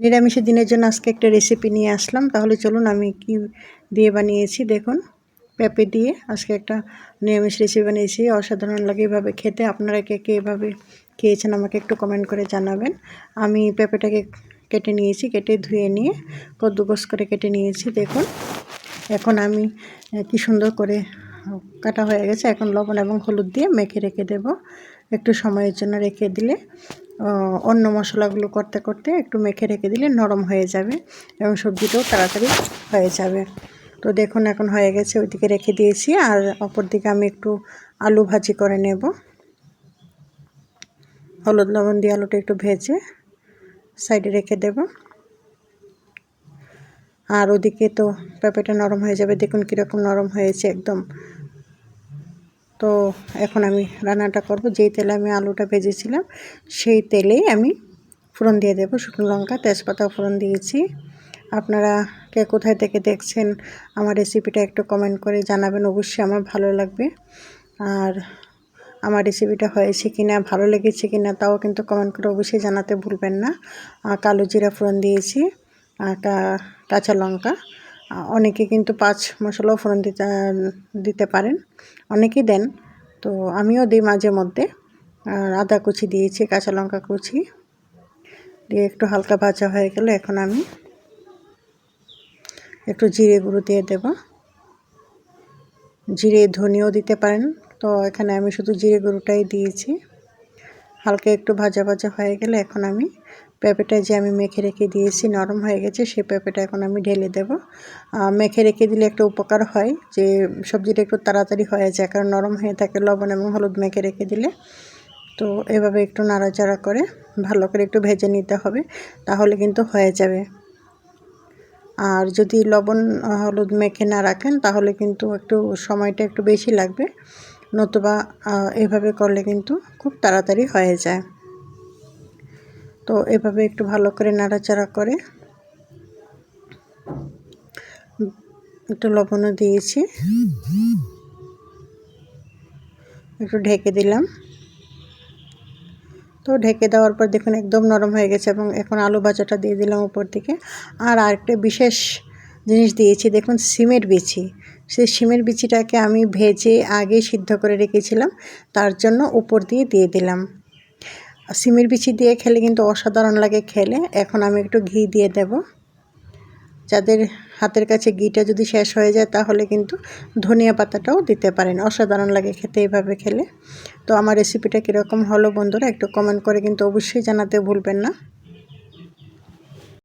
নিরামিষের দিনের জন্য আজকে একটা রেসিপি নিয়ে আসলাম। তাহলে চলুন আমি কি দিয়ে বানিয়েছি দেখুন। পেঁপে দিয়ে আজকে একটা নিরামিষ রেসিপি বানিয়েছি, অসাধারণ লাগে এভাবে খেতে। আপনারা কে কে এভাবে খেয়েছেন আমাকে একটু কমেন্ট করে জানাবেন। আমি পেঁপেটাকে কেটে নিয়েছি, কেটে ধুয়ে নিয়ে কদ্দুকস করে কেটে নিয়েছি দেখুন। এখন আমি কি সুন্দর করে কাটা হয়ে গেছে। এখন লবণ এবং হলুদ দিয়ে মেখে রেখে দেব। একটু সময়ের জন্য রেখে দিলে অন্য মশলাগুলো করতে করতে একটু মেখে রেখে দিলে নরম হয়ে যাবে এবং সবজিটাও তাড়াতাড়ি হয়ে যাবে। তো দেখুন এখন হয়ে গেছে, ওইদিকে রেখে দিয়েছি। আর অপর দিকে আমি একটু আলু ভাজি করে নেব। হলুদ লবণ দিয়ে আলুটা একটু ভেজে সাইডে রেখে দেব। আর ওদিকে তো পেঁপেটা নরম হয়ে যাবে, দেখুন কীরকম নরম হয়েছে একদম। তো এখন আমি রান্নাটা করব। যেই তেলে আমি আলুটা ভেজেছিলাম সেই তেলেই আমি ফোড়ন দিয়ে দেব। শুকনো লঙ্কা, তেজপাতা ফোড়ন দিয়েছি। আপনারা কে কোথায় থেকে দেখছেন আমার রেসিপিটা একটু কমেন্ট করে জানাবেন, অবশ্যই আমার ভালো লাগবে। আর আমার রেসিপিটা হয়েছে কিনা, ভালো লেগেছে কিনা তাও কিন্তু কমেন্ট করে অবশ্যই জানাতে ভুলবেন না। কালো জিরা ফোড়ন দিয়েছি, কাঁচা লঙ্কা। অনেকে কিন্তু 5 মশলাও ফোড়ন দিতে পারেন, অনেকেই দেন, তো আমিও দিই মাঝে মধ্যে। আর আদা কুচি দিয়েছি, কাঁচা লঙ্কা কুচি দিয়ে একটু হালকা ভাজা হয়ে গেলে এখন আমি একটু জিরে গুঁড়ো দিয়ে দেব। জিরে ধনিয়াও দিতে পারেন, তো এখানে আমি শুধু জিরে গুঁড়োটাই দিয়েছি। হালকা একটু ভাজা ভাজা হয়ে গেলে এখন আমি পেঁপেটা যে আমি মেখে রেখে দিয়েছি নরম হয়ে গেছে, সেই পেঁপেটা এখন আমি ঢেলে দেব। মেখে রেখে দিলে একটা উপকার হয় যে সবজিটা একটু তাড়াতাড়ি হয়ে যায়, কারণ নরম হয়ে থাকে লবণ এবং হলুদ মেখে রেখে দিলে। তো এভাবে একটু নাড়াচাড়া করে ভালো করে একটু ভেজে নিতে হবে, তাহলে কিন্তু হয়ে যাবে। আর যদি লবণ হলুদ মেখে না রাখেন তাহলে কিন্তু একটু সময়টা একটু বেশি লাগবে, নতুবা এভাবে করলে কিন্তু খুব তাড়াতাড়ি হয়ে যায়। তো এভাবে একটু ভালো করে নাড়াচাড়া করে একটু লবণও দিয়েছি, একটু ঢেকে দিলাম। তো ঢেকে দেওয়ার পর দেখুন একদম নরম হয়ে গেছে এবং এখন আলু ভাজাটা দিয়ে দিলাম উপর দিকে। আর আরেকটা বিশেষ জিনিস দিয়েছি দেখুন, সিমের বিচি। সেই সিমের বিচিটাকে আমি ভেজে আগে সিদ্ধ করে রেখেছিলাম, তার জন্য উপর দিয়ে দিলাম। সিমের বিচি দিয়ে খেলে কিন্তু অসাধারণ লাগে খেলে। এখন আমি একটু ঘি দিয়ে দেব। যাদের হাতের কাছে ঘিটা যদি শেষ হয়ে যায় তাহলে কিন্তু ধনিয়া পাতাটাও দিতে পারেন, অসাধারণ লাগে খেতে এইভাবে খেলে। তো আমার রেসিপিটা কীরকম হলো বন্ধুরা একটু কমেন্ট করে কিন্তু অবশ্যই জানাতে ভুলবেন না।